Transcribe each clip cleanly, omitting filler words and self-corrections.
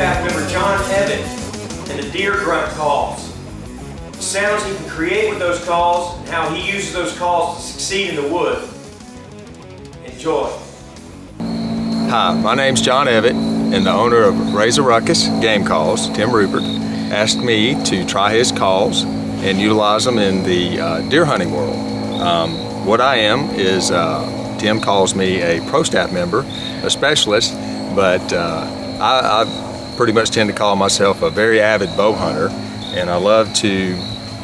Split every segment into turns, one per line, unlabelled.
staff member JohnEvett and the Deer Grunt calls. The sounds he can create with those calls and how he uses those calls to succeed in the wood. Enjoy.
Hi, my name's JohnEvett, and the owner of Raise a Ruckus Game Calls, Tim Rupert, asked me to try his calls and utilize them in the deer hunting world. What I am is, Tim calls me a pro staff member, a specialist, but I pretty much tend to call myself a very avid bow hunter, and I love to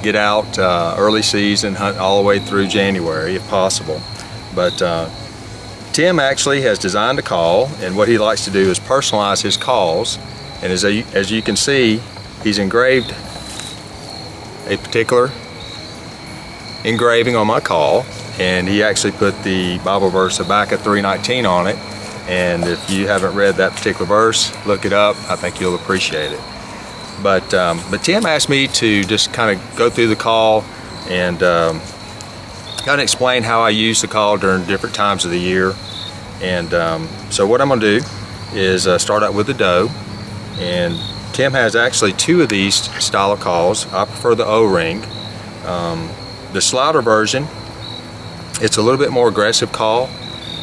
get out early season, hunt all the way through January if possible. But Tim actually has designed a call, and what he likes to do is personalize his calls. And as you can see, he's engraved a particular engraving on my call, and he actually put the Bible verse Habakkuk 3:19 on it. And if you haven't read that particular verse, look it up. I think you'll appreciate it. But Tim asked me to just kind of go through the call and kind of explain how I use the call during different times of the year. And so what I'm going to do is start out with the doe. And Tim has actually two of these style of calls. I prefer the O-ring. The slouter version, it's a little bit more aggressive call.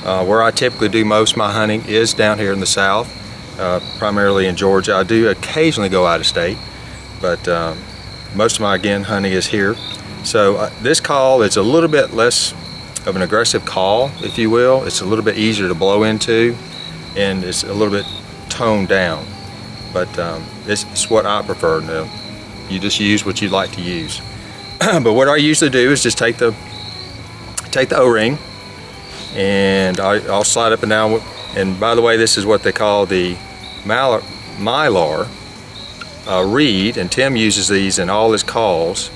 Where I typically do most of my hunting is down here in the south, primarily in Georgia. I do occasionally go out of state, but most of my hunting is here. So this call is a little bit less of an aggressive call, if you will. It's a little bit easier to blow into, and it's a little bit toned down. But it's what I prefer. Now, you just use what you like to use. But what I usually do is just take the O-ring, and I'll slide up and down. And by the way, this is what they call the mylar reed, and Tim uses these in all his calls.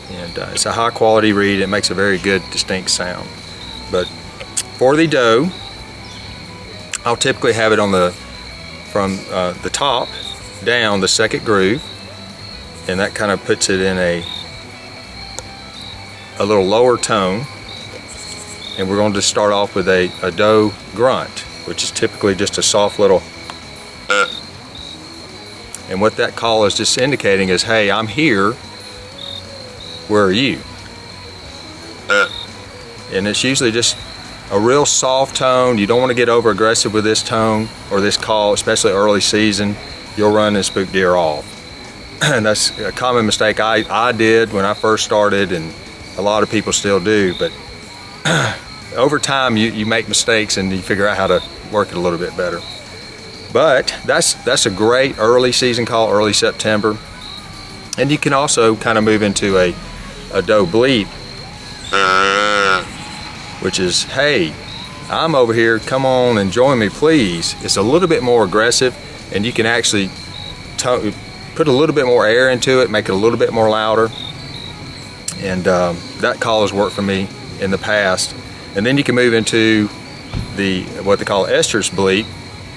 And it's a high quality reed. It makes a very good distinct sound. But for the doe, I'll typically have it on from the top down the second groove, and that kind of puts it in a little lower tone. And we're going to start off with a doe grunt, which is typically just a soft little and what that call is just indicating is, hey, I'm here. Where are you? And it's usually just a real soft tone. You don't want to get over aggressive with this tone or this call, especially early season. You'll run and spook deer off. And that's a common mistake I did when I first started, and a lot of people still do. But over time you make mistakes and you figure out how to work it a little bit better. But that's a great early season call, early September. And you can also kind of move into a doe bleat, which is, hey, I'm over here, come on and join me please. It's a little bit more aggressive, and you can actually put a little bit more air into it, make it a little bit more louder. And that call has worked for me in the past. And then you can move into what they call estrus bleat,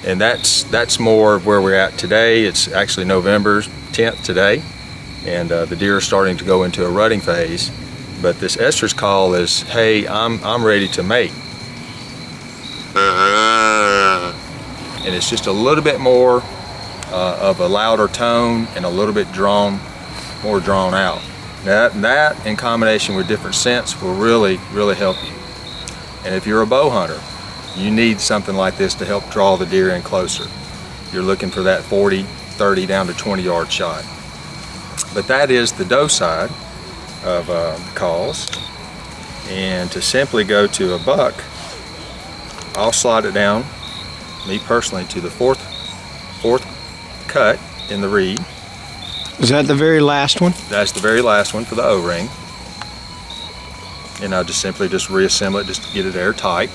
and that's more where we're at today. It's actually November 10th today, and the deer are starting to go into a rutting phase. But this estrus call is, hey, I'm ready to mate. And it's just a little bit more of a louder tone and a little bit more drawn out. That in combination with different scents will really, really help you. And if you're a bow hunter, you need something like this to help draw the deer in closer. You're looking for that 40, 30 down to 20 yard shot. But that is the doe side of calls. And to simply go to a buck, I'll slide it down, me personally, to the fourth cut in the reed.
Is that the very last one?
That's the very last one for the O-ring. And I'll just simply reassemble it just to get it airtight.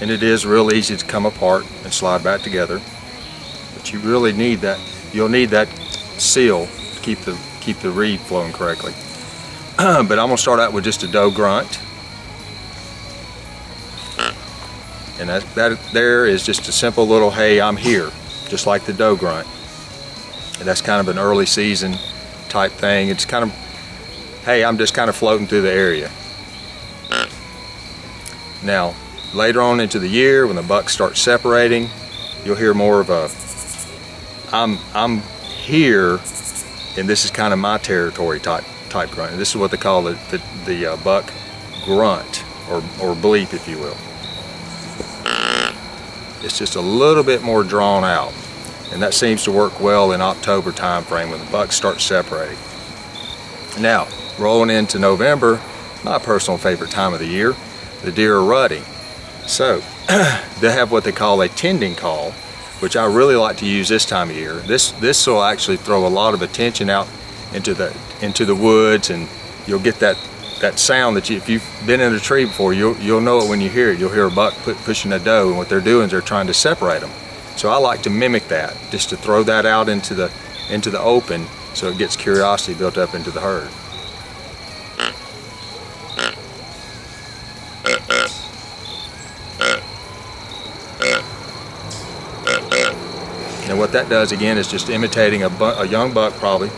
And it is real easy to come apart and slide back together. But you really need that. You'll need that seal to keep the reed flowing correctly. But I'm going to start out with just a doe grunt. And that there is just a simple little, hey, I'm here, just like the doe grunt. And that's kind of an early season type thing. It's kind of, hey, I'm just kind of floating through the area. Now, later on into the year, when the bucks start separating, you'll hear more of a I'm here, and this is kind of my territory type grunt. And this is what they call the buck grunt, or bleep, if you will. It's just a little bit more drawn out, and that seems to work well in October time frame when the bucks start separating. Now, rolling into November, my personal favorite time of the year, the deer are rutting. So they have what they call a tending call, which I really like to use this time of year. This will actually throw a lot of attention out into the woods, and you'll get that sound that if you've been in a tree before, you'll know it when you hear it. You'll hear a buck pushing a doe, and what they're doing is they're trying to separate them. So I like to mimic that, just to throw that out into the open, so it gets curiosity built up into the herd. And what that does again is just imitating a young buck, probably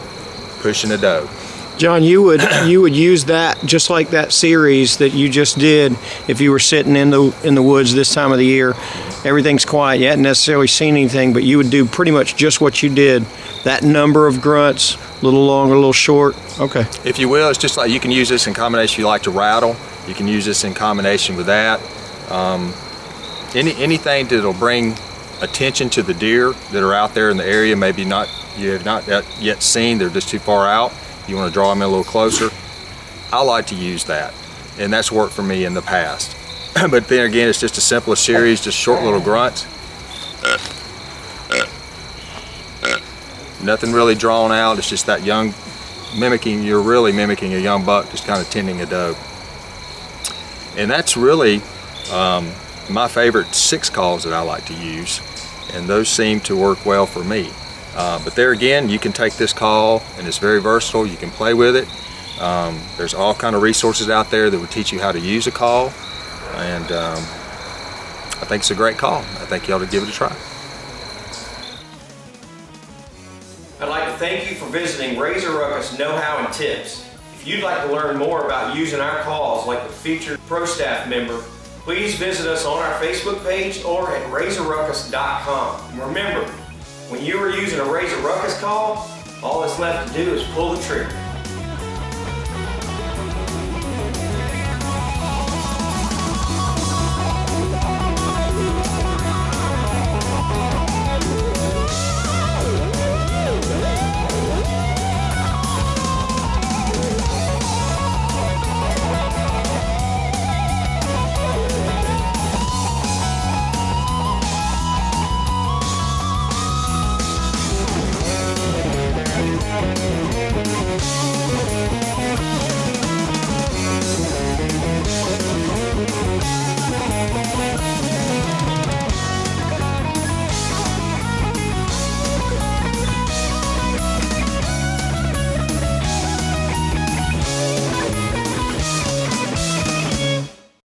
pushing a doe.
John, you would use that just like that series that you just did if you were sitting in the woods this time of the year. Everything's quiet. You hadn't necessarily seen anything, but you would do pretty much just what you did. That number of grunts, a little long, a little short. Okay.
If you will, it's just like you can use this in combination. If you like to rattle, you can use this in combination with that. Anything that'll bring attention to the deer that are out there in the area, maybe you have not yet seen, they're just too far out. You want to draw them in a little closer. I like to use that, and that's worked for me in the past. But then again, it's just a simple series, just short little grunts. Nothing really drawn out. It's just that young you're really mimicking a young buck, just kind of tending a doe. And that's really my favorite 6 calls that I like to use, and those seem to work well for me. But there again, you can take this call, and it's very versatile. You can play with it. There's all kind of resources out there that would teach you how to use a call, and I think it's a great call. I think you ought to give it a try.
I'd like to thank you for visiting Razor Ruckus Know-How and Tips. If you'd like to learn more about using our calls like the featured pro staff member, please visit us on our Facebook page or at razorruckus.com. And remember, when you are using a Razor Ruckus call, all that's left to do is pull the trigger.